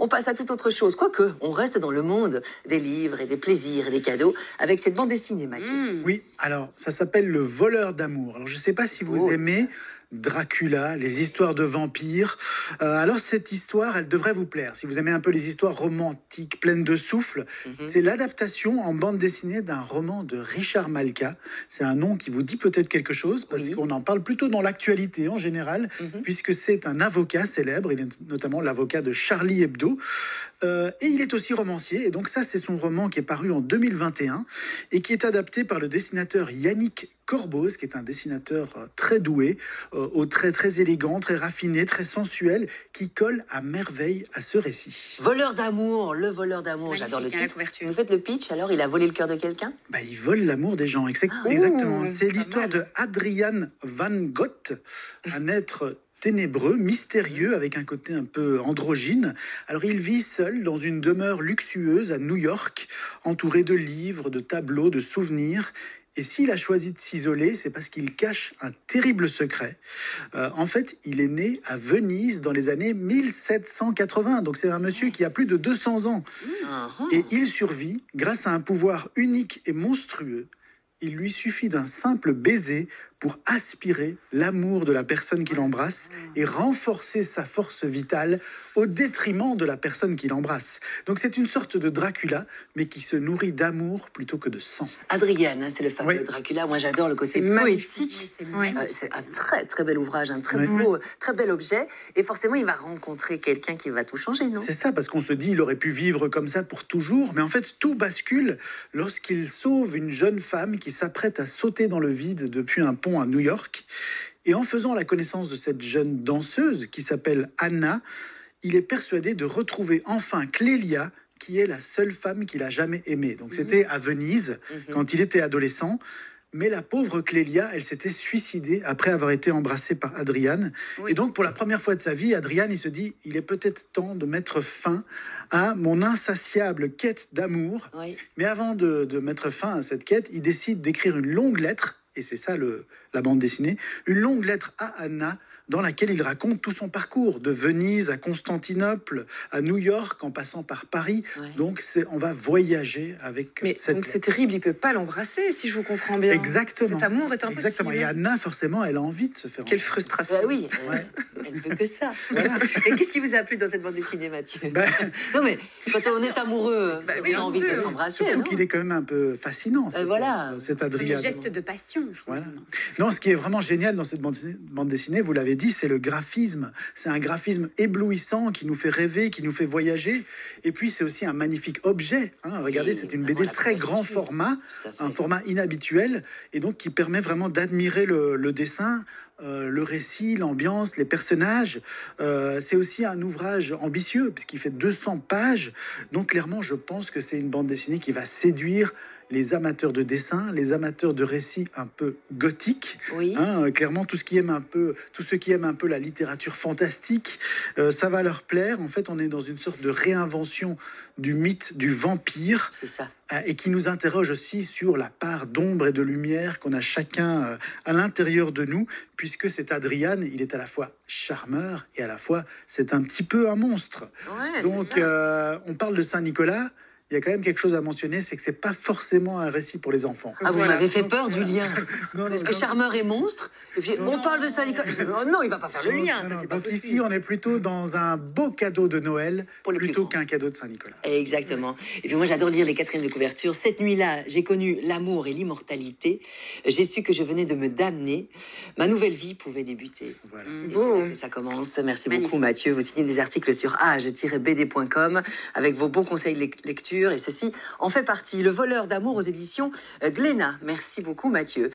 on passe à toute autre chose. Quoique, on reste dans le monde des livres et des plaisirs et des cadeaux avec cette bande dessinée, Mathieu. Oui, alors ça s'appelle Le voleur d'amour. Alors je ne sais pas si vous aimez Dracula, les histoires de vampires. Alors cette histoire, elle devrait vous plaire. Si vous aimez un peu les histoires romantiques, pleines de souffle, c'est l'adaptation en bande dessinée d'un roman de Richard Malka. C'est un nom qui vous dit peut-être quelque chose, parce qu'on en parle plutôt dans l'actualité en général, puisque c'est un avocat célèbre. Il est notamment l'avocat de Charlie Hebdo. Et il est aussi romancier. Et donc ça, c'est son roman qui est paru en 2021 et qui est adapté par le dessinateur Yannick Corboz, qui est un dessinateur très doué, aux traits très élégants, très raffinés, très sensuels, qui colle à merveille à ce récit. Voleur d'amour, le voleur d'amour, j'adore le titre. Vous faites le pitch, alors il a volé le cœur de quelqu'un? Il vole l'amour des gens, exactement. C'est l'histoire de Adrian Van Gogh, un être ténébreux, mystérieux, avec un côté un peu androgyne. Alors il vit seul dans une demeure luxueuse à New York, entouré de livres, de tableaux, de souvenirs. Et s'il a choisi de s'isoler, c'est parce qu'il cache un terrible secret. En fait, il est né à Venise dans les années 1780. Donc c'est un monsieur qui a plus de 200 ans. Et il survit grâce à un pouvoir unique et monstrueux. Il lui suffit d'un simple baiser pour aspirer l'amour de la personne qu'il embrasse et renforcer sa force vitale au détriment de la personne qu'il embrasse. Donc c'est une sorte de Dracula, mais qui se nourrit d'amour plutôt que de sang. Adrienne, c'est le fameux Dracula. Moi, j'adore le côté poétique. C'est un très, très bel ouvrage, un très beau, très bel objet. Et forcément, il va rencontrer quelqu'un qui va tout changer, non? C'est ça, parce qu'on se dit il aurait pu vivre comme ça pour toujours. Mais en fait, tout bascule lorsqu'il sauve une jeune femme qui s'apprête à sauter dans le vide depuis un pont à New York. Et en faisant la connaissance de cette jeune danseuse qui s'appelle Anna, il est persuadé de retrouver enfin Clélia, qui est la seule femme qu'il a jamais aimée. Donc c'était à Venise, quand il était adolescent. Mais la pauvre Clélia, elle s'était suicidée après avoir été embrassée par Adrian. Et donc, pour la première fois de sa vie, Adrian, il se dit, il est peut-être temps de mettre fin à mon insatiable quête d'amour. Mais avant de mettre fin à cette quête, il décide d'écrire une longue lettre, et c'est ça la bande dessinée, une longue lettre à Anna, dans laquelle il raconte tout son parcours, de Venise à Constantinople, à New York, en passant par Paris. Donc on va voyager avec cette donc c'est terrible, il ne peut pas l'embrasser, si je vous comprends bien. Exactement. Cet amour est impossible. Exactement. Et Anna, forcément, elle a envie de se faire Quelle embrasser. frustration. Oui, elle ne veut que ça. Voilà. Et qu'est-ce qui vous a plu dans cette bande dessinée, Mathieu? Non mais, quand on est amoureux, on a envie de s'embrasser. Surtout qu'il est quand même un peu fascinant, cet Adrien. Les gestes de passion. Voilà. Non, ce qui est vraiment génial dans cette bande dessinée, vous l'avez dit, c'est le graphisme. C'est un graphisme éblouissant qui nous fait rêver, qui nous fait voyager. Et puis, c'est aussi un magnifique objet. Regardez, c'est une BD très grand format, un format inhabituel, et donc qui permet vraiment d'admirer le dessin, le récit, l'ambiance, les personnages. C'est aussi un ouvrage ambitieux, puisqu'il fait 200 pages. Donc, clairement, je pense que c'est une bande dessinée qui va séduire les amateurs de dessin, les amateurs de récits un peu gothiques. Clairement, tous ceux qui aiment un peu la littérature fantastique, ça va leur plaire. En fait, on est dans une sorte de réinvention du mythe du vampire. C'est ça. Et qui nous interroge aussi sur la part d'ombre et de lumière qu'on a chacun à l'intérieur de nous, puisque cet Adrian, il est à la fois charmeur et à la fois, c'est un petit peu un monstre. Donc, on parle de Saint-Nicolas. Il y a quand même quelque chose à mentionner, c'est que c'est pas forcément un récit pour les enfants. Vous m'avez fait peur du lien. Parce que charmeur et monstre, et puis on parle de Saint-Nicolas. Non, il va pas faire le lien, ça c'est pas possible. Ici, on est plutôt dans un beau cadeau de Noël, plutôt qu'un cadeau de Saint-Nicolas. Exactement. Et puis moi, j'adore lire les quatrièmes de couverture. Cette nuit-là, j'ai connu l'amour et l'immortalité. J'ai su que je venais de me damner. Ma nouvelle vie pouvait débuter. Voilà. Et c'est là que ça commence. Merci beaucoup, Mathieu. Vous signez des articles sur age-bd.com avec vos bons conseils de lecture. Et ceci en fait partie. Le voleur d'amour aux éditions Glénat. Merci beaucoup, Mathieu.